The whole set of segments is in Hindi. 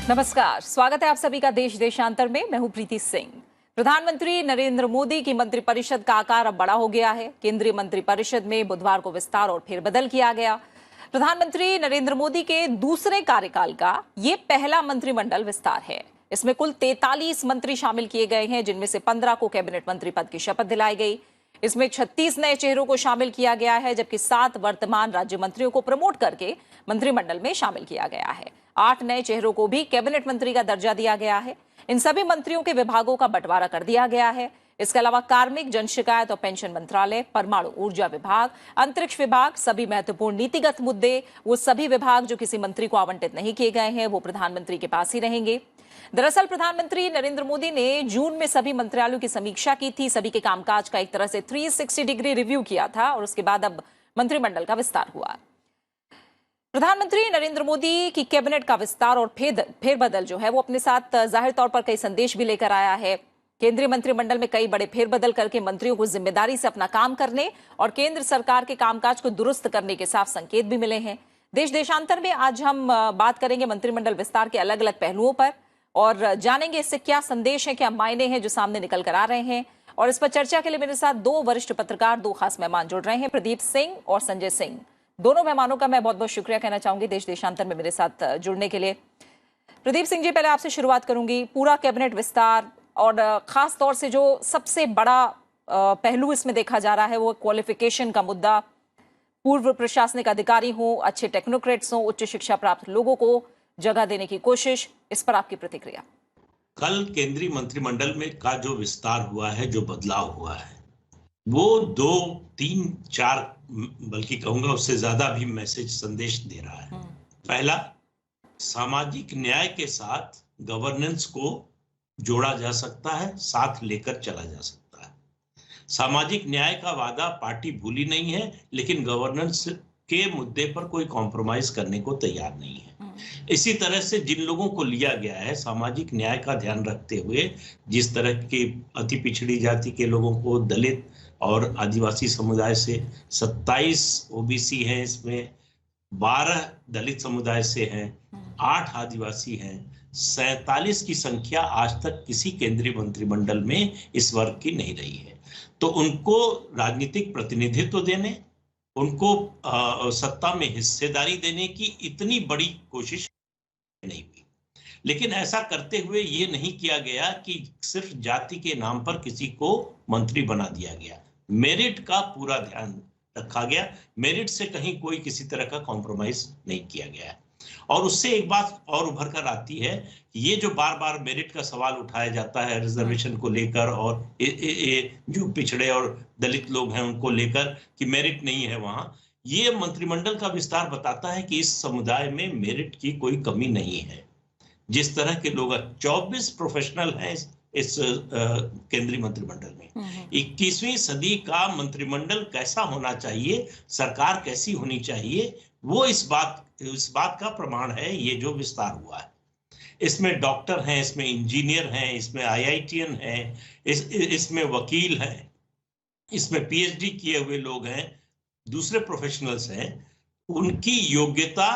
नमस्कार, स्वागत है आप सभी का देश देशांतर में। मैं हूं प्रीति सिंह। प्रधानमंत्री नरेंद्र मोदी की मंत्रिपरिषद का आकार अब बड़ा हो गया है। केंद्रीय मंत्रिपरिषद में बुधवार को विस्तार और फेरबदल किया गया। प्रधानमंत्री नरेंद्र मोदी के दूसरे कार्यकाल का ये पहला मंत्रिमंडल विस्तार है। इसमें कुल 43 मंत्री शामिल किए गए हैं, जिनमें से 15 को कैबिनेट मंत्री पद की शपथ दिलाई गई। इसमें 36 नए चेहरों को शामिल किया गया है, जबकि 7 वर्तमान राज्य मंत्रियों को प्रमोट करके मंत्रिमंडल में शामिल किया गया है। 8 नए चेहरों को भी कैबिनेट मंत्री का दर्जा दिया गया है। इन सभी मंत्रियों के विभागों का बंटवारा कर दिया गया है। इसके अलावा कार्मिक, जन शिकायत और पेंशन मंत्रालय, परमाणु ऊर्जा विभाग, अंतरिक्ष विभाग, सभी महत्वपूर्ण नीतिगत मुद्दे, वो सभी विभाग जो किसी मंत्री को आवंटित नहीं किए गए हैं, वो प्रधानमंत्री के पास ही रहेंगे। दरअसल प्रधानमंत्री नरेंद्र मोदी ने जून में सभी मंत्रालयों की समीक्षा की थी, सभी के कामकाज का एक तरह से 360 डिग्री रिव्यू किया था और उसके बाद अब मंत्रिमंडल का विस्तार हुआ। प्रधानमंत्री नरेंद्र मोदी की कैबिनेट का विस्तार और फेरबदल जो है वो अपने साथ जाहिर तौर पर कई संदेश भी लेकर आया है। केंद्रीय मंत्रिमंडल में कई बड़े फेरबदल करके मंत्रियों को जिम्मेदारी से अपना काम करने और केंद्र सरकार के कामकाज को दुरुस्त करने के साफ संकेत भी मिले हैं। देश देशांतर में आज हम बात करेंगे मंत्रिमंडल विस्तार के अलग अलग पहलुओं पर और जानेंगे इससे क्या संदेश है, क्या मायने हैं जो सामने निकल कर आ रहे हैं। और इस पर चर्चा के लिए मेरे साथ 2 वरिष्ठ पत्रकार, 2 खास मेहमान जुड़ रहे हैं, प्रदीप सिंह और संजय सिंह। दोनों मेहमानों का मैं बहुत बहुत शुक्रिया कहना चाहूंगी देश देशांतर में मेरे साथ जुड़ने के लिए। प्रदीप सिंह जी, पहले आपसे शुरुआत करूंगी। पूरा कैबिनेट विस्तार और खास तौर से जो सबसे बड़ा पहलू इसमें देखा जा रहा है वो क्वालिफिकेशन का मुद्दा। पूर्व प्रशासनिक अधिकारी हों, अच्छे टेक्नोक्रेट्स हों, उच्च शिक्षा प्राप्त लोगों को जगह देने की कोशिश, इस पर आपकी प्रतिक्रिया। कल केंद्रीय मंत्रिमंडल में का जो विस्तार हुआ है, जो बदलाव हुआ है, वो 2, 3, 4 बल्कि कहूंगा उससे ज्यादा भी मैसेज संदेश दे रहा है। पहला, सामाजिक न्याय के साथ गवर्नेंस को जोड़ा जा सकता है, साथ लेकर चला जा सकता है। सामाजिक न्याय का वादा पार्टी भूली नहीं है, लेकिन गवर्नेंस के मुद्दे पर कोई कॉम्प्रोमाइज करने को तैयार नहीं है। इसी तरह से जिन लोगों को लिया गया है सामाजिक न्याय का ध्यान रखते हुए, जिस तरह के अति पिछड़ी जाति के लोगों को, दलित और आदिवासी समुदाय से 27 ओबीसी हैं, इसमें 12 दलित समुदाय से हैं, 8 आदिवासी हैं, 47 की संख्या आज तक किसी केंद्रीय मंत्रिमंडल में इस वर्ग की नहीं रही है। तो उनको राजनीतिक प्रतिनिधित्व देने, उनको सत्ता में हिस्सेदारी देने की इतनी बड़ी कोशिश नहीं हुई। लेकिन ऐसा करते हुए ये नहीं किया गया कि सिर्फ जाति के नाम पर किसी को मंत्री बना दिया गया। मेरिट का पूरा ध्यान रखा गया, मेरिट से कहीं कोई किसी तरह का कॉम्प्रोमाइज नहीं किया गया। और उससे एक बात और उभर कर आती है, ये जो बार बार मेरिट का सवाल उठाया जाता है रिजर्वेशन को लेकर और जो पिछड़े और दलित लोग हैं उनको लेकर कि मेरिट नहीं है वहां, ये मंत्रिमंडल का विस्तार बताता है कि इस समुदाय में मेरिट की कोई कमी नहीं है। जिस तरह के लोग 24 प्रोफेशनल हैं इस केंद्रीय मंत्रिमंडल में। 21वीं सदी का मंत्रिमंडल कैसा होना चाहिए, सरकार कैसी होनी चाहिए, वो इस बात का प्रमाण है ये जो विस्तार हुआ है। इसमें डॉक्टर हैं, इसमें इंजीनियर हैं, इसमें आईआईटीएन हैं, इसमें वकील हैं, इसमें पीएचडी किए हुए लोग हैं, दूसरे प्रोफेशनल्स हैं। उनकी योग्यता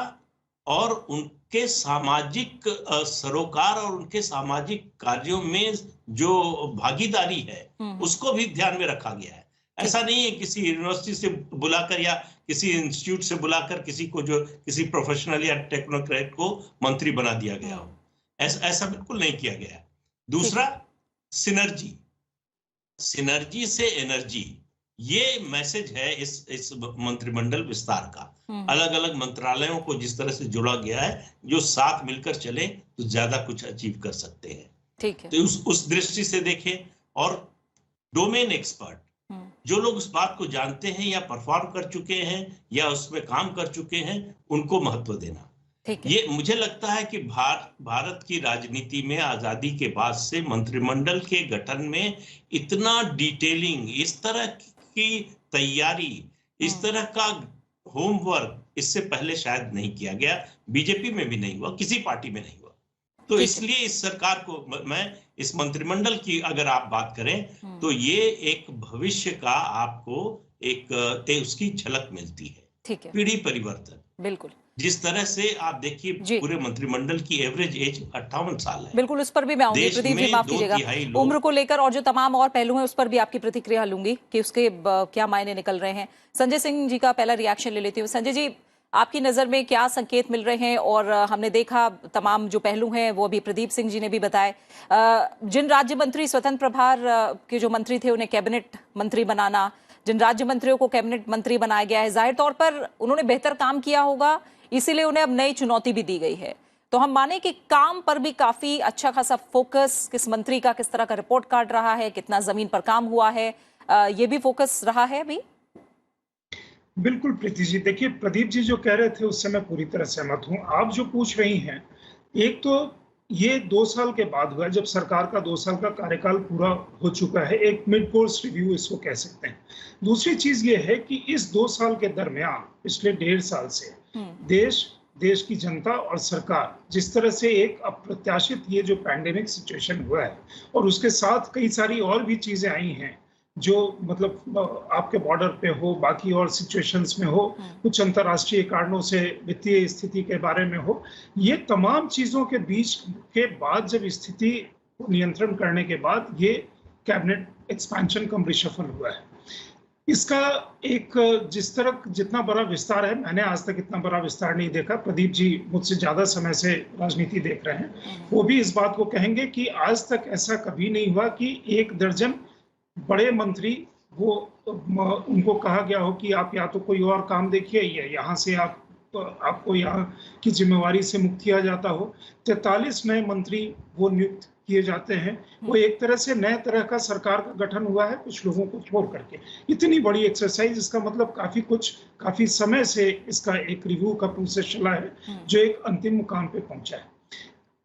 और उनके सामाजिक सरोकार और उनके सामाजिक कार्यों में जो भागीदारी है उसको भी ध्यान में रखा गया है। ऐसा नहीं है किसी यूनिवर्सिटी से बुलाकर या किसी इंस्टीट्यूट से बुलाकर किसी को, जो किसी प्रोफेशनल या टेक्नोक्रेट को मंत्री बना दिया गया हो, ऐसा बिल्कुल नहीं किया गया। दूसरा, सिनर्जी से एनर्जी, ये मैसेज है इस मंत्रिमंडल विस्तार का। अलग अलग मंत्रालयों को जिस तरह से जोड़ा गया है, जो साथ मिलकर चले तो ज्यादा कुछ अचीव कर सकते हैं। ठीक है। तो उस दृष्टि से देखें। और डोमेन एक्सपर्ट, जो लोग उस बात को जानते हैं या परफॉर्म कर चुके हैं या उसमें काम कर चुके हैं, उनको महत्व देना। ये मुझे लगता है कि भारत की राजनीति में आजादी के बाद से मंत्रिमंडल के गठन में इतना डिटेलिंग, इस तरह की तैयारी, इस तरह का होमवर्क इससे पहले शायद नहीं किया गया। बीजेपी में भी नहीं हुआ, किसी पार्टी में नहीं हुआ। तो इसलिए इस सरकार को, मैं इस मंत्रिमंडल की अगर आप बात करें तो ये एक भविष्य का आपको एक उसकी झलक मिलती है। ठीक है। पीढ़ी परिवर्तन। बिल्कुल। जिस तरह से आप देखिए जी पूरे मंत्रिमंडल की एवरेज एज 58 साल है। बिल्कुल, उस पर भी मैं आऊंगी। देश प्रदीप जी में माफ दो कीजिएगा, तिहाई लोग उम्र को लेकर और जो तमाम और पहलू हैं उस पर भी आपकी प्रतिक्रिया लूंगी कि उसके क्या मायने निकल रहे हैं। संजय सिंह जी का पहला रिएक्शन ले लेती हूँ। संजय जी, आपकी नजर में क्या संकेत मिल रहे हैं? और हमने देखा तमाम जो पहलू हैं वो अभी प्रदीप सिंह जी ने भी बताए। जिन राज्य मंत्री स्वतंत्र प्रभार के जो मंत्री थे उन्हें कैबिनेट मंत्री बनाना, जिन राज्य मंत्रियों को कैबिनेट मंत्री बनाया गया है, जाहिर तौर पर उन्होंने बेहतर काम किया होगा, इसीलिए उन्हें अब नई चुनौती भी दी गई है। तो हम माने कि काम पर भी काफी अच्छा खासा फोकस, किस मंत्री का किस तरह का रिपोर्ट कार्ड रहा है, कितना जमीन पर काम हुआ है, ये भी फोकस रहा है अभी। बिल्कुल प्रीति जी, देखिए प्रदीप जी जो कह रहे थे उससे मैं पूरी तरह सहमत हूं। आप जो पूछ रही हैं, एक तो ये 2 साल के बाद हुआ जब सरकार का 2 साल का कार्यकाल पूरा हो चुका है, एक मिड कोर्स रिव्यू इसको कह सकते हैं। दूसरी चीज ये है कि इस 2 साल के दरमियान पिछले 1.5 साल से देश की जनता और सरकार जिस तरह से एक अप्रत्याशित ये जो पैंडेमिक सिचुएशन हुआ है और उसके साथ कई सारी और भी चीजें आई हैं जो मतलब आपके बॉर्डर पे हो, बाकी और सिचुएशंस में हो, कुछ अंतर्राष्ट्रीय कारणों से वित्तीय स्थिति के बारे में हो, ये तमाम चीजों के बीच के बाद जब स्थिति को नियंत्रण करने के बाद ये कैबिनेट एक्सपेंशन कम रिशफल हुआ है। इसका एक जिस तरह जितना बड़ा विस्तार है, मैंने आज तक इतना बड़ा विस्तार नहीं देखा। प्रदीप जी मुझसे ज्यादा समय से राजनीति देख रहे हैं, वो भी इस बात को कहेंगे कि आज तक ऐसा कभी नहीं हुआ कि 1 दर्जन बड़े मंत्री वो उनको कहा गया हो कि आप या तो कोई और काम देखिए या यहाँ से आपको यहाँ की जिम्मेवारी से मुक्त किया जाता हो। 43 नए मंत्री वो नियुक्त किए जाते हैं। वो एक तरह से नए तरह का सरकार का गठन हुआ है कुछ लोगों को छोड़ करके। इतनी बड़ी एक्सरसाइज, इसका मतलब काफी समय से इसका एक रिव्यू का प्रोसेस चला है जो एक अंतिम मुकाम पे पहुंचा है।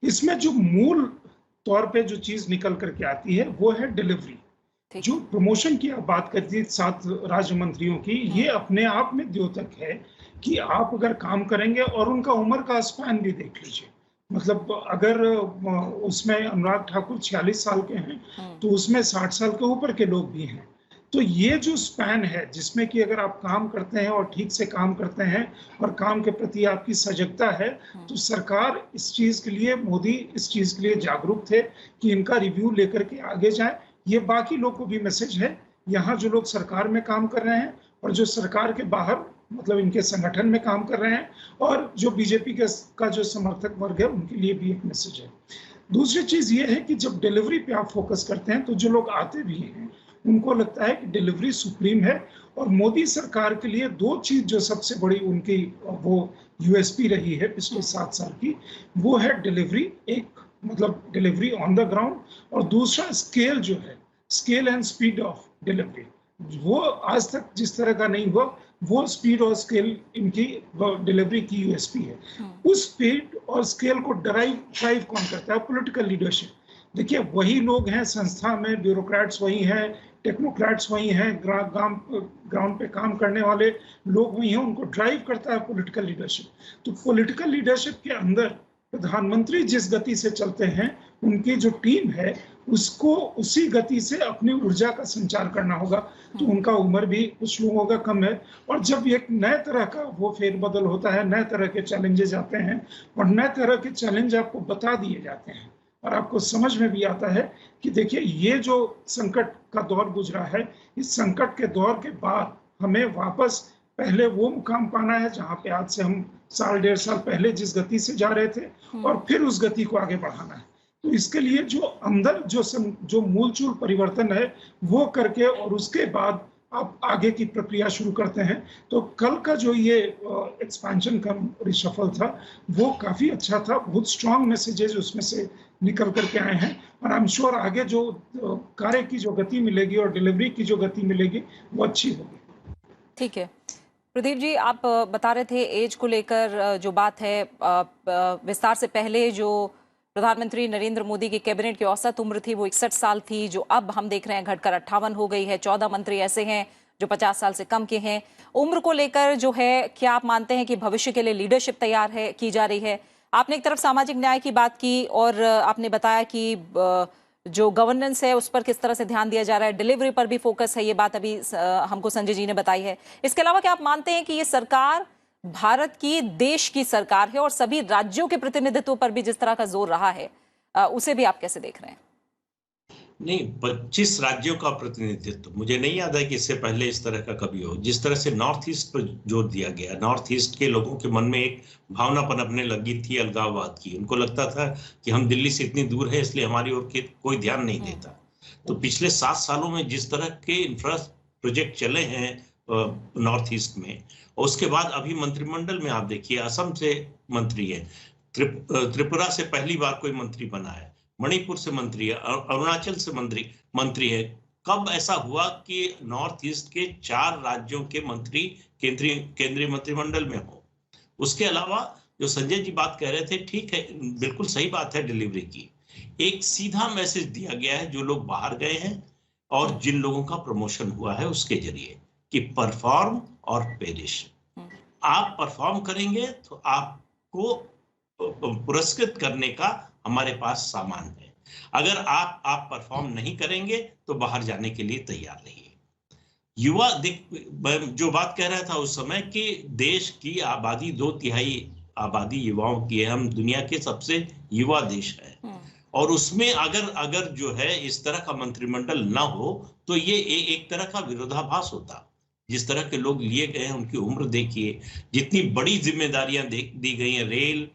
इसमें जो मूल तौर पे जो चीज निकल करके आती है वो है डिलीवरी। जो प्रमोशन की आप बात करती है 7 राज्य मंत्रियों की, ये अपने आप में द्योतक है कि आप अगर काम करेंगे और उनका उम्र का स्पैन भी देख लीजिए। मतलब अगर उसमें अनुराग ठाकुर 46 साल के हैं तो उसमें 60 साल के ऊपर के लोग भी हैं। तो ये जो स्पैन है जिसमें कि अगर आप काम करते हैं और ठीक से काम करते हैं और काम के प्रति आपकी सजगता है, तो सरकार इस चीज के लिए, मोदी इस चीज के लिए जागरूक थे कि इनका रिव्यू लेकर के आगे जाए। ये बाकी लोग को भी मैसेज है, यहाँ जो लोग सरकार में काम कर रहे हैं और जो सरकार के बाहर मतलब इनके संगठन में काम कर रहे हैं और जो बीजेपी का जो समर्थक वर्ग है उनके लिए भी एक मैसेज है। दूसरी चीज ये है कि जब डिलीवरी पे आप फोकस करते हैं तो जो लोग आते भी हैं उनको लगता है कि डिलीवरी सुप्रीम है। और मोदी सरकार के लिए 2 चीज जो सबसे बड़ी उनकी वो यूएसपी रही है पिछले 7 साल की, वो है डिलीवरी, एक मतलब डिलीवरी ऑन द ग्राउंड, और दूसरा स्केल जो है, scale and speed of delivery, वो आज तक जिस तरह का नहीं हुआ। वो स्पीड और स्केल इनकी डिलीवरी की यूएसपी है। उस स्पीड और स्केल को ड्राइव कौन करता है? Political leadership. देखिए वही लोग हैं संस्था में, ब्यूरोक्रेट्स वही हैं, टेक्नोक्रेट्स वही हैं, ग्राउंड पे काम करने वाले लोग वही हैं, उनको ड्राइव करता है पॉलिटिकल लीडरशिप। तो पॉलिटिकल लीडरशिप के अंदर प्रधानमंत्री जिस गति से चलते हैं, उनकी जो टीम है उसको उसी गति से अपनी ऊर्जा का संचार करना होगा। तो उनका उम्र भी कुछ लोगों का कम है, और जब एक नए तरह का वो फेरबदल होता है, नए तरह के चैलेंजेस आते हैं और नए तरह के चैलेंज आपको बता दिए जाते हैं और आपको समझ में भी आता है कि देखिए ये जो संकट का दौर गुजरा है, इस संकट के दौर के बाद हमें वापस पहले वो मुकाम पाना है जहां पे आज से हम 1.5 साल पहले जिस गति से जा रहे थे, और फिर उस गति को आगे बढ़ाना है। तो इसके लिए जो अंदर जो मूलचूल परिवर्तन है वो करके और उसके बाद आप आगे की प्रक्रिया शुरू करते हैं। तो कल का जो ये एक्सपेंशन का रिशफल था वो काफी अच्छा था, बहुत स्ट्रांग मैसेजेस उसमें से निकल करके आए हैं, और आई एम श्योर आगे जो कार्य की जो गति मिलेगी और डिलीवरी की जो गति मिलेगी वो अच्छी होगी। ठीक है प्रदीप जी, आप बता रहे थे एज को लेकर जो बात है, विस्तार से पहले जो प्रधानमंत्री नरेंद्र मोदी की कैबिनेट की औसत उम्र थी वो 61 साल थी, जो अब हम देख रहे हैं घटकर 58 हो गई है। 14 मंत्री ऐसे हैं जो 50 साल से कम के हैं। उम्र को लेकर जो है, क्या आप मानते हैं कि भविष्य के लिए लीडरशिप तैयार है, की जा रही है? आपने एक तरफ सामाजिक न्याय की बात की और आपने बताया कि जो गवर्नेंस है उस पर किस तरह से ध्यान दिया जा रहा है, डिलीवरी पर भी फोकस है, ये बात अभी हमको संजय जी ने बताई है। इसके अलावा क्या आप मानते हैं कि ये सरकार भारत की देश की सरकार है और सभी राज्यों के प्रतिनिधित्व पर भी जिस तरह का जोर रहा है, उसे भी आप कैसे देख रहे हैं? नहीं, 25 राज्यों का प्रतिनिधित्व मुझे नहीं याद है कि इससे पहले इस तरह का कभी हो। जिस तरह से नॉर्थ ईस्ट पर जोर दिया गया, नॉर्थ ईस्ट के लोगों के मन में एक भावना पनपने लगी थी अलगाववाद की। उनको लगता था कि हम दिल्ली से इतनी दूर है, इसलिए हमारी ओर के कोई ध्यान नहीं देता। तो पिछले 7 सालों में जिस तरह के इंफ्रा प्रोजेक्ट चले हैं नॉर्थ ईस्ट में, और उसके बाद अभी मंत्रिमंडल में आप देखिए, असम से मंत्री है, त्रिपुरा से पहली बार कोई मंत्री बना है, मणिपुर से मंत्री है, अरुणाचल से मंत्री है। कब ऐसा हुआ कि नॉर्थ ईस्ट के 4 राज्यों के मंत्री केंद्रीय मंत्रिमंडल में हो? उसके अलावा जो संजय जी बात कह रहे थे, ठीक है, बिल्कुल सही बात है डिलीवरी की। एक सीधा मैसेज दिया गया है जो लोग बाहर गए हैं और जिन लोगों का प्रमोशन हुआ है उसके जरिए, कि परफॉर्म और पेरिश। आप परफॉर्म करेंगे तो आपको पुरस्कृत करने का हमारे पास सामान है। अगर आप परफॉर्म नहीं करेंगे तो बाहर जाने के लिए तैयार रहिए। युवा जो बात कह रहा था उस समय कि देश की आबादी 2/3 आबादी युवाओं की है, हम दुनिया के सबसे युवा देश है, और उसमें अगर जो है इस तरह का मंत्रिमंडल ना हो तो ये एक तरह का विरोधाभास होता। जिस तरह के लोग लिए गए हैं उनकी उम्र देखिए, जितनी बड़ी जिम्मेदारियां दी गई हैं, रेल,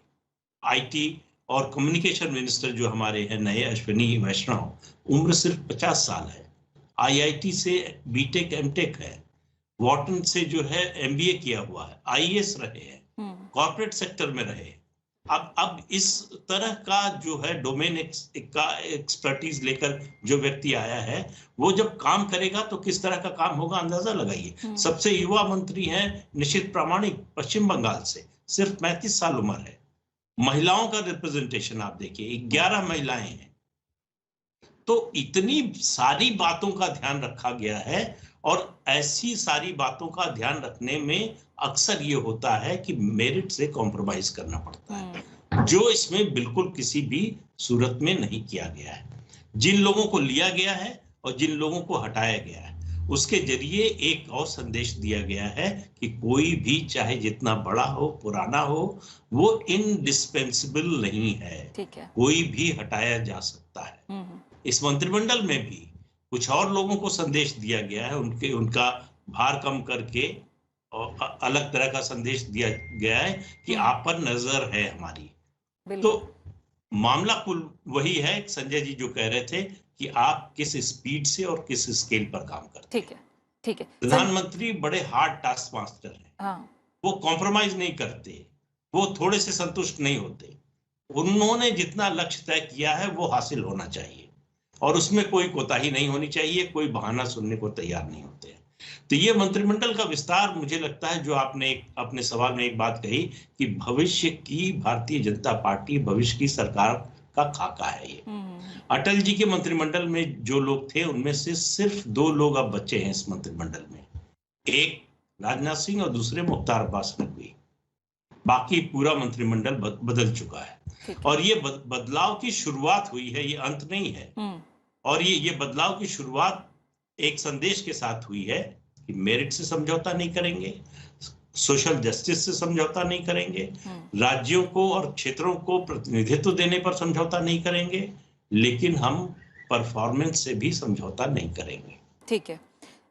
आईटी और कम्युनिकेशन मिनिस्टर जो हमारे हैं नए अश्विनी वैष्णव, उम्र सिर्फ 50 साल है। आईआईटी से बीटेक एमटेक है, वॉटन से जो है एमबीए किया हुआ है, आईएएस रहे हैं, कॉर्पोरेट सेक्टर में रहे। अब इस तरह का जो है डोमेन का एक्सपर्टीज लेकर जो व्यक्ति आया है, वो जब काम करेगा तो किस तरह का काम होगा अंदाजा लगाइए। सबसे युवा मंत्री हैं निशित प्रामाणिक, पश्चिम बंगाल से, सिर्फ 35 साल उम्र है। महिलाओं का रिप्रेजेंटेशन आप देखिए, 11 महिलाएं हैं। तो इतनी सारी बातों का ध्यान रखा गया है, और ऐसी सारी बातों का ध्यान रखने में अक्सर ये होता है कि मेरिट से कॉम्प्रोमाइज करना पड़ता है, जो इसमें बिल्कुल किसी भी सूरत में नहीं किया गया है। जिन लोगों को लिया गया है और जिन लोगों को हटाया गया है, उसके जरिए एक और संदेश दिया गया है कि कोई भी चाहे जितना बड़ा हो, पुराना हो, वो इनडिस्पेंसिबल नहीं है, कोई भी हटाया जा सकता है। इस मंत्रिमंडल में भी कुछ और लोगों को संदेश दिया गया है, उनका भार कम करके और अलग तरह का संदेश दिया गया है कि आप पर नजर है हमारी। तो मामला कुल वही है, संजय जी जो कह रहे थे कि आप किस स्पीड से और किस स्केल पर काम करते हैं। ठीक है। प्रधानमंत्री बड़े हार्ड टास्क मास्टर हैं। हाँ। वो कॉम्प्रोमाइज नहीं करते, वो थोड़े से संतुष्ट नहीं होते। उन्होंने जितना लक्ष्य तय किया है वो हासिल होना चाहिए, और उसमें कोई कोताही नहीं होनी चाहिए, कोई बहाना सुनने को तैयार नहीं होते। तो ये मंत्रिमंडल का विस्तार, मुझे लगता है जो आपने अपने सवाल में एक बात कही कि भविष्य की भारतीय जनता पार्टी, भविष्य की सरकार का खाका है ये। अटल जी के मंत्रिमंडल में जो लोग थे उनमें से सिर्फ 2 लोग अब बचे हैं इस मंत्रिमंडल में, एक राजनाथ सिंह और दूसरे मुख्तार अब्बास नकवी। बाकी पूरा मंत्रिमंडल बदल चुका है, और ये बदलाव की शुरुआत हुई है, ये अंत नहीं है। और ये बदलाव की शुरुआत एक संदेश के साथ हुई है कि मेरिट से समझौता नहीं करेंगे, सोशल जस्टिस से समझौता नहीं करेंगे, राज्यों को और क्षेत्रों को प्रतिनिधित्व देने पर समझौता नहीं करेंगे, लेकिन हम परफॉर्मेंस से भी समझौता नहीं करेंगे। ठीक है,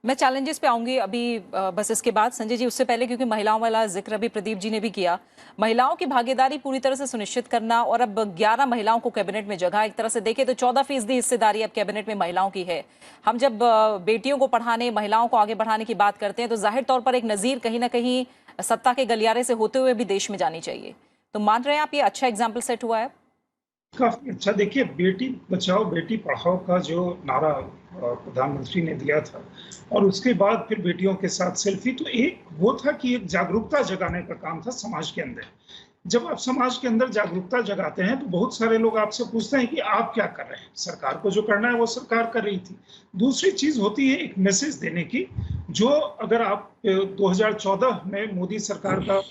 मैं चैलेंजेस पे आऊंगी अभी बस इसके बाद। संजय जी, उससे पहले, क्योंकि महिलाओं वाला जिक्र अभी प्रदीप जी ने भी किया, महिलाओं की भागीदारी पूरी तरह से सुनिश्चित करना, और अब 11 महिलाओं को कैबिनेट में जगह, एक तरह से देखें तो 14% हिस्सेदारी अब कैबिनेट में महिलाओं की है। हम जब बेटियों को पढ़ाने, महिलाओं को आगे बढ़ाने की बात करते हैं तो जाहिर तौर पर एक नजीर कहीं ना कहीं सत्ता के गलियारे से होते हुए भी देश में जानी चाहिए। तो मान रहे हैं आप ये अच्छा एग्जाम्पल सेट हुआ है? काफी अच्छा। देखिए, बेटी बचाओ बेटी पढ़ाओ का जो नारा प्रधानमंत्री ने दिया था, और उसके बाद फिर बेटियों के साथ सेल्फी, तो एक वो था कि एक जागरूकता जगाने का काम था समाज के अंदर। जब आप समाज के अंदर जागरूकता जगाते हैं तो बहुत सारे लोग आपसे पूछते हैं कि आप क्या कर रहे हैं। सरकार को जो करना है वो सरकार कर रही थी। दूसरी चीज होती है एक मैसेज देने की, जो अगर आप 2014 में मोदी सरकार का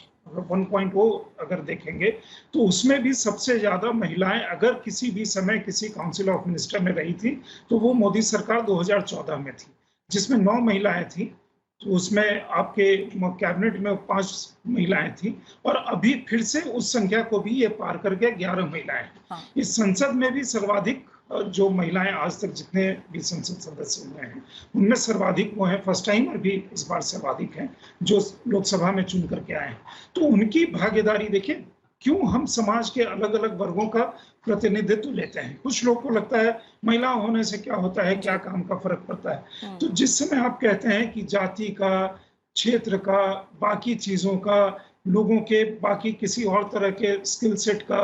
1.0 अगर देखेंगे तो उसमें भी सबसे ज्यादा महिलाएं अगर किसी भी समय किसी काउंसिल ऑफ मिनिस्टर में रही थी तो वो मोदी सरकार 2014 में थी, जिसमें 9 महिलाएं थी। तो उसमें आपके कैबिनेट में 5 महिलाएं थी और अभी फिर से उस संख्या को भी ये पार कर गया, 11 महिलाएं हैं। हाँ। इस संसद में भी सर्वाधिक जो महिलाएं आज तक जितने भी संसद सदस्य हुए हैं उनमें सर्वाधिक वो हैं, फर्स्ट टाइमर भी इस बार सर्वाधिक हैं जो लोकसभा में चुन करके आए हैं। तो उनकी भागीदारी देखिए, क्यों हम समाज के अलग अलग वर्गों का प्रतिनिधित्व लेते हैं। कुछ लोग को लगता है महिला होने से क्या होता है, क्या काम का फर्क पड़ता है। तो जिस समय आप कहते हैं कि जाति का, क्षेत्र का, बाकी चीजों का, लोगों के बाकी किसी और तरह के स्किल सेट का,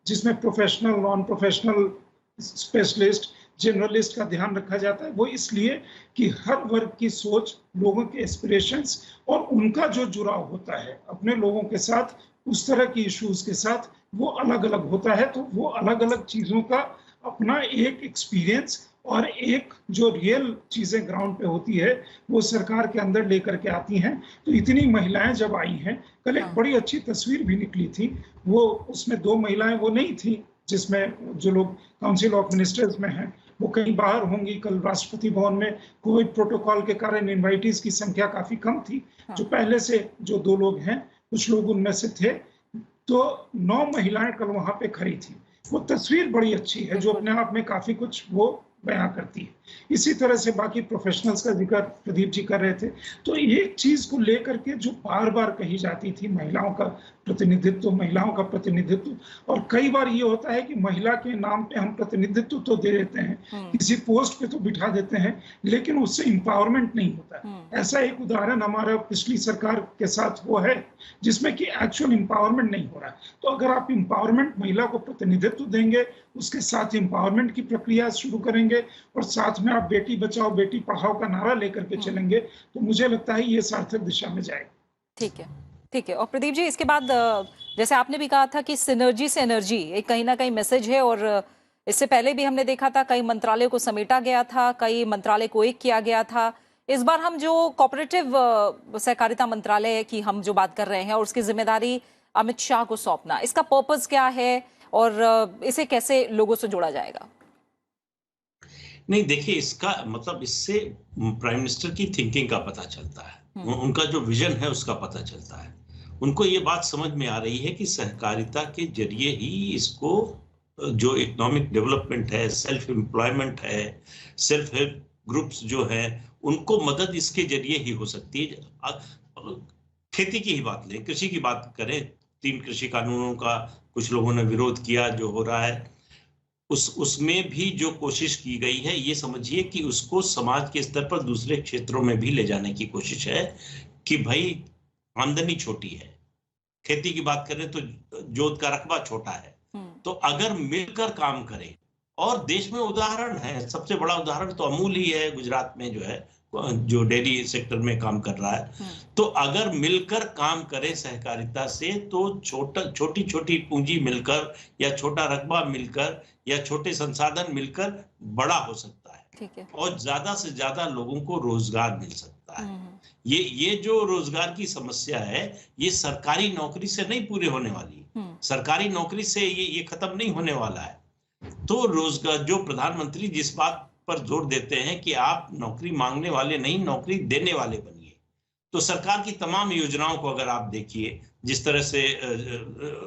जिसमें professional, non professional, specialist, generalist का ध्यान रखा जाता है, वो इसलिए कि हर वर्ग की सोच, लोगों के एस्पिरेशंस और उनका जो जुड़ाव होता है अपने लोगों के साथ, उस तरह की इश्यूज के साथ वो अलग अलग होता है। तो वो अलग अलग चीजों का अपना एक एक्सपीरियंस और एक जो रियल चीजें ग्राउंड पे होती है वो सरकार के अंदर लेकर के आती हैं। तो इतनी महिलाएं जब आई हैं, कल एक बड़ी अच्छी तस्वीर भी निकली थी, वो उसमें 2 महिलाएं वो नहीं थी जिसमें जो लोग काउंसिल ऑफ मिनिस्टर्स में हैं वो कहीं बाहर होंगी। कल राष्ट्रपति भवन में कोविड प्रोटोकॉल के कारण इनवाइटीज की संख्या काफी कम थी। जो पहले से जो 2 लोग हैं, कुछ लोग उनमें से थे, तो 9 महिलाएं कल वहां पे खड़ी थी। वो तस्वीर बड़ी अच्छी है जो अपने आप में काफी कुछ वो बयां करती है। इसी तरह से बाकी प्रोफेशनल्स का जिक्र प्रदीप जी कर रहे थे। तो एक चीज को लेकर के जो बार बार कही जाती थी, महिलाओं का प्रतिनिधित्व, महिलाओं का प्रतिनिधित्व, और कई बार ये होता है कि महिला के नाम पे हम प्रतिनिधित्व तो दे देते हैं, किसी पोस्ट पे तो बिठा देते हैं, लेकिन उससे एम्पावरमेंट नहीं होता। ऐसा एक उदाहरण हमारा पिछली सरकार के साथ वो है जिसमें कि एक्चुअल एम्पावरमेंट नहीं हो रहा है। तो अगर आप एम्पावरमेंट, महिला को प्रतिनिधित्व देंगे, उसके साथ एम्पावरमेंट की प्रक्रिया शुरू करेंगे और साथ में आप बेटी बचाओ बेटी पढ़ाओ का नारा लेकर के चलेंगे, तो मुझे लगता है ये सार्थक दिशा में जाएगा। ठीक है, ठीक है। और प्रदीप जी, इसके बाद जैसे आपने भी कहा था कि सिनर्जी से एनर्जी एक कहीं ना कहीं मैसेज है, और इससे पहले भी हमने देखा था कई मंत्रालय को समेटा गया था, कई मंत्रालय को एक किया गया था। इस बार हम जो कोऑपरेटिव सहकारिता मंत्रालय की हम जो बात कर रहे हैं और उसकी जिम्मेदारी अमित शाह को सौंपना, इसका पर्पस क्या है और इसे कैसे लोगों से जोड़ा जाएगा? नहीं, देखिए, इसका मतलब इससे प्राइम मिनिस्टर की थिंकिंग का पता चलता है, उनका जो विजन है उसका पता चलता है। उनको ये बात समझ में आ रही है कि सहकारिता के जरिए ही इसको जो इकोनॉमिक डेवलपमेंट है, सेल्फ एम्प्लॉयमेंट है, सेल्फ हेल्प ग्रुप्स जो है, उनको मदद इसके जरिए ही हो सकती है। खेती की ही बात लें, कृषि की बात करें, 3 कृषि कानूनों का कुछ लोगों ने विरोध किया जो हो रहा है, उसमें भी जो कोशिश की गई है, ये समझिए कि उसको समाज के स्तर पर दूसरे क्षेत्रों में भी ले जाने की कोशिश है कि भाई आमदनी छोटी है, खेती की बात करें तो जोत का रकबा छोटा है, तो अगर मिलकर काम करें, और देश में उदाहरण है, सबसे बड़ा उदाहरण तो अमूल ही है, गुजरात में जो है, जो डेयरी सेक्टर में काम कर रहा है। तो अगर मिलकर काम करें सहकारिता से, तो छोटी छोटी पूंजी मिलकर या छोटा रकबा मिलकर या छोटे संसाधन मिलकर बड़ा हो सकता है। ठीक है। और ज्यादा से ज्यादा लोगों को रोजगार मिल सकता है। ये जो रोजगार की समस्या है, ये सरकारी नौकरी से नहीं पूरी होने वाली, सरकारी नौकरी से ये खत्म नहीं होने वाला है। तो रोजगार, जो प्रधानमंत्री जिस बात पर जोर देते हैं कि आप नौकरी मांगने वाले नहीं, नौकरी देने वाले बनिए, तो सरकार की तमाम योजनाओं को अगर आप देखिए, जिस तरह से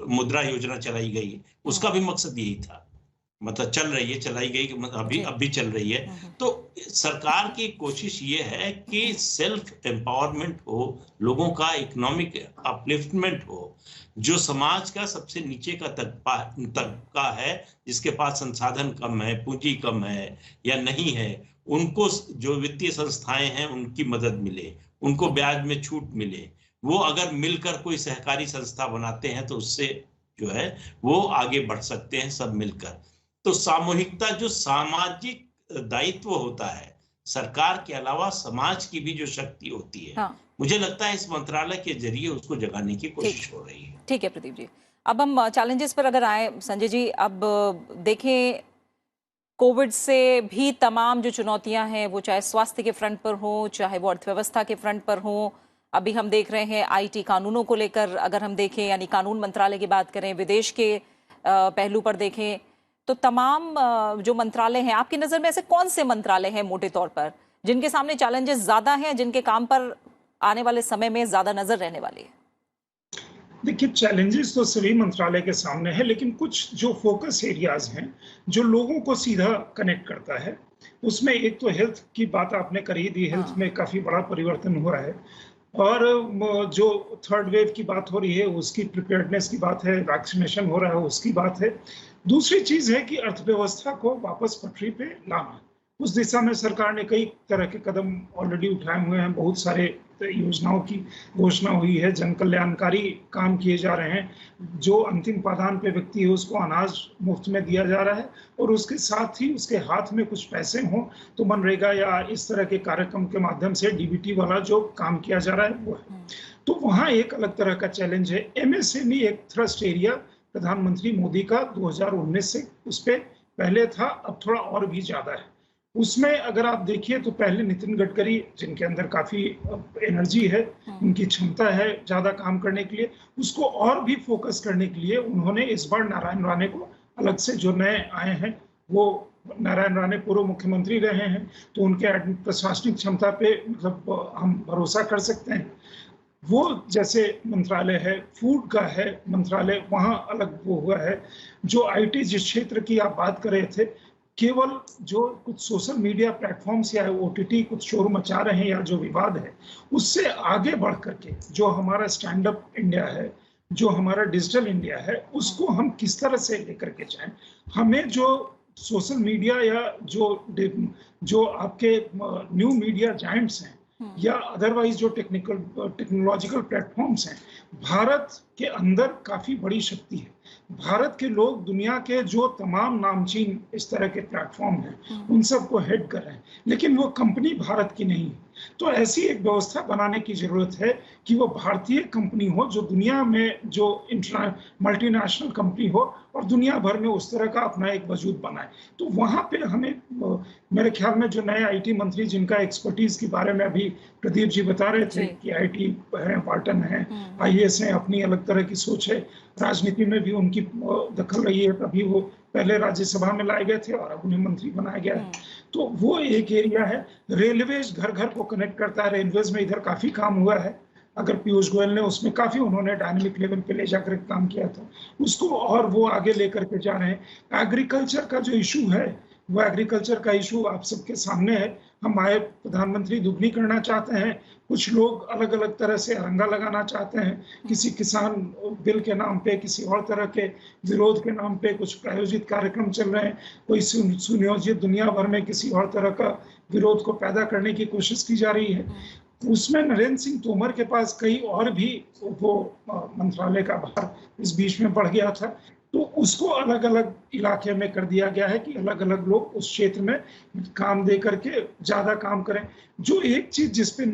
मुद्रा योजना चलाई गई, उसका भी मकसद यही था, मतलब चल रही है, चलाई गई, अब भी चल रही है। तो सरकार की कोशिश ये है कि सेल्फ एम्पावरमेंट हो, लोगों का इकोनॉमिक अपलिफ्टमेंट हो, जो समाज का सबसे नीचे का तबका है, जिसके पास संसाधन कम है, पूंजी कम है या नहीं है, उनको जो वित्तीय संस्थाएं हैं उनकी मदद मिले, उनको ब्याज में छूट मिले। वो अगर मिलकर कोई सहकारी संस्था बनाते हैं तो उससे जो है वो आगे बढ़ सकते हैं सब मिलकर। तो सामूहिकता, जो सामाजिक दायित्व होता है, सरकार के अलावा समाज की भी जो शक्ति होती है, हाँ। मुझे लगता है इस मंत्रालय के जरिए उसको जगाने की कोशिश हो रही है। ठीक है प्रदीप जी, अब हम चैलेंजेस पर अगर आए संजय जी, अब देखें कोविड से भी तमाम जो चुनौतियां हैं, वो चाहे स्वास्थ्य के फ्रंट पर हो, चाहे वो अर्थव्यवस्था के फ्रंट पर हो, अभी हम देख रहे हैं आईटी कानूनों को लेकर, अगर हम देखें यानी कानून मंत्रालय की बात करें, विदेश के पहलू पर देखें, तो तमाम जो मंत्रालय हैं, आपकी नजर में ऐसे कौन से मंत्रालय हैं मोटे तौर पर जिनके सामने चैलेंजेस ज्यादा हैं, जिनके काम पर आने वाले समय में ज्यादा नजर रहने वाली है? देखिए, चैलेंजेस तो सभी मंत्रालय के सामने है, लेकिन कुछ जो फोकस एरियाज हैं, जो लोगों को सीधा कनेक्ट करता है, उसमें एक तो हेल्थ की बात आपने करी दी। हेल्थ में काफी बड़ा परिवर्तन हुआ है, और जो थर्ड वेव की बात हो रही है उसकी प्रिपेयर्डनेस की बात है, वैक्सीनेशन हो रहा है उसकी बात है। दूसरी चीज है कि अर्थव्यवस्था को वापस पटरी पे लाना। उस दिशा में सरकार ने कई तरह के कदम ऑलरेडी उठाए हुए हैं। बहुत सारे योजनाओं की घोषणा हुई है, जन कल्याणकारी काम किए जा रहे हैं। जो अंतिम पायदान पे व्यक्ति है उसको अनाज मुफ्त में दिया जा रहा है, और उसके साथ ही उसके हाथ में कुछ पैसे हों तो मनरेगा या इस तरह के कार्यक्रम के माध्यम से डीबीटी वाला जो काम किया जा रहा है वो है। तो वहाँ एक अलग तरह का चैलेंज है। एमएसएमई एक थ्रस्ट एरिया प्रधानमंत्री मोदी का 2019 से उस पर पहले था, अब थोड़ा और भी ज्यादा है। उसमें अगर आप देखिए तो पहले नितिन गडकरी, जिनके अंदर काफी एनर्जी है, उनकी क्षमता है ज्यादा काम करने के लिए, उसको और भी फोकस करने के लिए उन्होंने इस बार नारायण राणे को अलग से, जो नए आए हैं, वो नारायण राणे पूर्व मुख्यमंत्री रहे हैं, तो उनके प्रशासनिक क्षमता पे मतलब हम भरोसा कर सकते हैं। वो जैसे मंत्रालय है, फूड का है मंत्रालय, वहाँ अलग वो हुआ है। जो आईटी जिस क्षेत्र की आप बात कर रहे थे, केवल जो कुछ सोशल मीडिया प्लेटफॉर्म्स या ओटीटी कुछ शोर मचा रहे हैं या जो विवाद है, उससे आगे बढ़ करके जो हमारा स्टैंड अप इंडिया है, जो हमारा डिजिटल इंडिया है, उसको हम किस तरह से लेकर के जाएं। हमें जो सोशल मीडिया या जो आपके न्यू मीडिया जायंट्स हैं या अदरवाइज जो टेक्नोलॉजिकल प्लेटफॉर्म्स हैं, भारत के अंदर काफी बड़ी शक्ति है। भारत के लोग दुनिया के जो तमाम नामचीन इस तरह के प्लेटफॉर्म हैं उन सबको हेड कर रहे हैं, लेकिन वो कंपनी भारत की नहीं है। तो ऐसी एक व्यवस्था बनाने की जरूरत है कि वो भारतीय कंपनी हो, जो दुनिया में जो मल्टीनेशनल कंपनी हो और दुनिया भर में उस तरह का अपना एक वजूद बनाए। तो वहां पे हमें, मेरे ख्याल में जो नए आईटी मंत्री जिनका एक्सपर्टीज के बारे में अभी प्रदीप जी बता रहे थे कि आईटी है, वार्टन है, आईएएस है, अपनी अलग तरह की सोच है, राजनीति में भी उनकी दखल रही है, तभी वो पहले राज्यसभा में लाए गए थे और अब उन्हें मंत्री बनाया गया है। तो वो एक एरिया है। रेलवेज घर घर को कनेक्ट करता है, रेलवेज में इधर काफी काम हुआ है। अगर पीयूष गोयल ने उसमें काफी उन्होंने डायनेमिक लेवल पे ले जाकर काम किया था, उसको और वो आगे लेकर के जा रहे हैं। एग्रीकल्चर का जो इशू है, वो एग्रीकल्चर का इशू आप सबके सामने है। हम आय प्रधानमंत्री दुगनी करना चाहते हैं, कुछ लोग अलग अलग तरह से अरंगा लगाना चाहते हैं, किसी किसान बिल के नाम पे, किसी और तरह के विरोध के नाम पे कुछ प्रायोजित कार्यक्रम चल रहे हैं, कोई सुनियोजित दुनिया भर में किसी और तरह का विरोध को पैदा करने की कोशिश की जा रही है। उसमें नरेंद्र सिंह तोमर के पास कई और भी वो मंत्रालय का भार इस बीच में बढ़ गया था, तो उसको अलग अलग इलाके में कर दिया गया है कि अलग अलग लोग उस क्षेत्र में काम दे करके ज्यादा काम करें। जो एक चीज जिसपे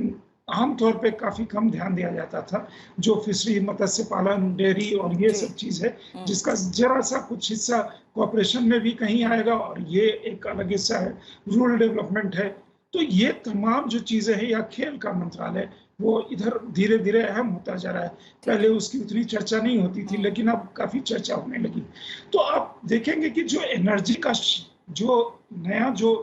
आमतौर पे काफी कम ध्यान दिया जाता था, जो फिशरी, मत्स्य पालन, डेयरी और ये सब चीज है, जिसका जरा सा कुछ हिस्सा कोऑपरेशन में भी कहीं आएगा और ये एक अलग हिस्सा है, रूरल डेवलपमेंट है। तो ये तमाम जो चीजें हैं, या खेल का मंत्रालय, वो इधर धीरे धीरे अहम होता जा रहा है। पहले उसकी उतनी चर्चा नहीं होती थी, लेकिन अब काफी चर्चा होने लगी। तो आप देखेंगे कि जो एनर्जी का जो नया जो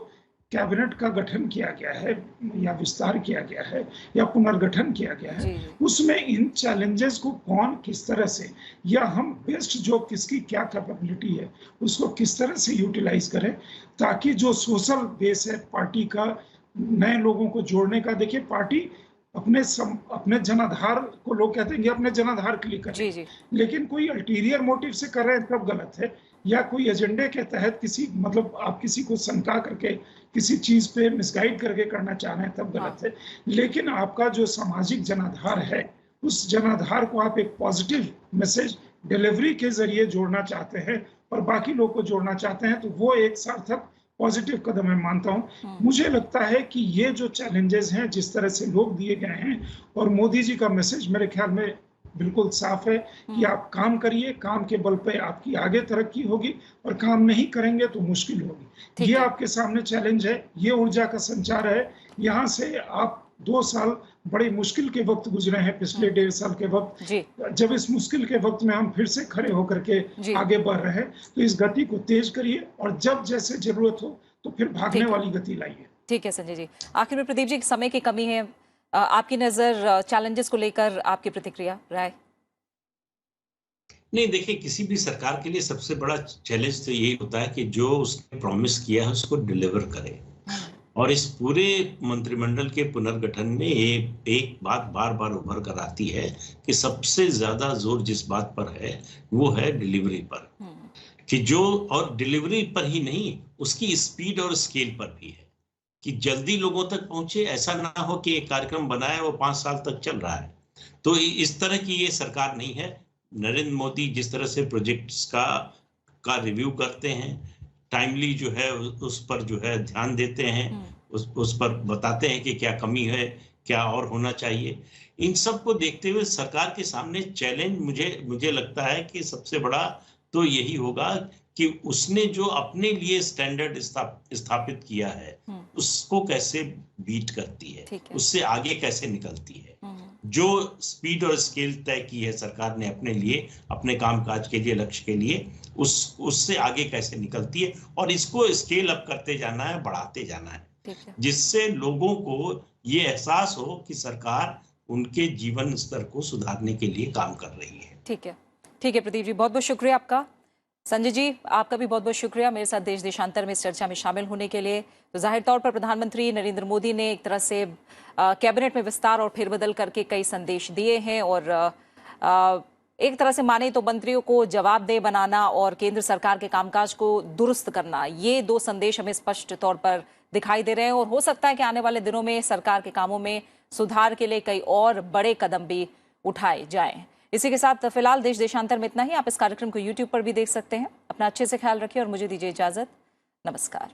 कैबिनेट का गठन किया गया है या विस्तार किया गया है या पुनर्गठन किया गया है, उसमें इन चैलेंजेस को कौन किस तरह से, या हम बेस्ट जो किसकी क्या कैपेबिलिटी है उसको किस तरह से यूटिलाइज करें, ताकि जो सोशल बेस है पार्टी का, नए लोगों को जोड़ने का। देखिए, पार्टी अपने जनाधार को, लोग कहते हैं कि अपने जनाधार के लिए करें, लेकिन कोई अल्टीरियर मोटिव से कर रहे हैं तब गलत है, या कोई एजेंडे के तहत किसी, मतलब आप किसी को शंका करके किसी चीज पे मिसगाइड करके करना चाह रहे हैं तब गलत है। लेकिन आपका जो सामाजिक जनाधार है, उस जनाधार को आप एक पॉजिटिव मैसेज डिलीवरी के जरिए जोड़ना चाहते हैं और बाकी लोग को जोड़ना चाहते हैं, तो वो एक सार्थक पॉजिटिव कदम है, मानता हूं। मुझे लगता है कि ये जो चैलेंजेस हैं, जिस तरह से लोग दिए गए हैं, और मोदी जी का मैसेज मेरे ख्याल में बिल्कुल साफ है कि आप काम करिए, काम के बल पे आपकी आगे तरक्की होगी, और काम नहीं करेंगे तो मुश्किल होगी। ये आपके सामने चैलेंज है, ये ऊर्जा का संचार है। यहाँ से आप 2 साल बड़े मुश्किल के वक्त गुजरे हैं, पिछले 1.5 साल के वक्त, जब इस मुश्किल के वक्त में हम फिर से खड़े होकर के आगे बढ़ रहे हैं, तो इस गति को तेज करिए और जब जैसे जरूरत हो तो फिर भागने वाली गति लाइए। ठीक है संजय जी, आखिर में प्रदीप जी, समय की कमी है, आपकी नजर चैलेंजेस को लेकर आपकी प्रतिक्रिया राय? नहीं, देखिए, किसी भी सरकार के लिए सबसे बड़ा चैलेंज तो यही होता है कि जो उसने प्रॉमिस किया है उसको डिलीवर करे। और इस पूरे मंत्रिमंडल के पुनर्गठन में एक बात बार बार उभर कर आती है कि सबसे ज्यादा जोर जिस बात पर है वो है डिलीवरी पर। कि जो, और डिलीवरी पर ही नहीं, उसकी स्पीड और स्केल पर भी है कि जल्दी लोगों तक पहुंचे। ऐसा ना हो कि एक कार्यक्रम बनाया वो 5 साल तक चल रहा है। तो इस तरह की ये सरकार नहीं है। नरेंद्र मोदी जिस तरह से प्रोजेक्ट्स का रिव्यू करते हैं, टाइमली जो है उस पर जो है ध्यान देते हैं, उस पर बताते हैं कि क्या कमी है, क्या और होना चाहिए। इन सब को देखते हुए सरकार के सामने चैलेंज मुझे लगता है कि सबसे बड़ा तो यही होगा कि उसने जो अपने लिए स्टैंडर्ड स्थापित किया है उसको कैसे बीट करती है, उससे आगे कैसे निकलती है। जो स्पीड और स्केल तय की है सरकार ने अपने लिए, अपने कामकाज के लिए, लक्ष्य के लिए, उससे आगे कैसे निकलती है, और इसको स्केल अप करते जाना है, बढ़ाते जाना है, जिससे लोगों को ये एहसास हो कि सरकार उनके जीवन स्तर को सुधारने के लिए काम कर रही है। ठीक है प्रदीप जी, बहुत बहुत शुक्रिया आपका। संजय जी, आपका भी बहुत बहुत शुक्रिया मेरे साथ देश देशांतर में इस चर्चा में शामिल होने के लिए। तो जाहिर तौर पर प्रधानमंत्री नरेंद्र मोदी ने एक तरह से कैबिनेट में विस्तार और फेरबदल करके कई संदेश दिए हैं, और एक तरह से माने तो मंत्रियों को जवाबदेह बनाना और केंद्र सरकार के कामकाज को दुरुस्त करना, ये 2 संदेश हमें स्पष्ट तौर पर दिखाई दे रहे हैं। और हो सकता है कि आने वाले दिनों में सरकार के कामों में सुधार के लिए कई और बड़े कदम भी उठाए जाएं। इसी के साथ फिलहाल देश देशांतर में इतना ही। आप इस कार्यक्रम को YouTube पर भी देख सकते हैं। अपना अच्छे से ख्याल रखिए और मुझे दीजिए इजाजत। नमस्कार।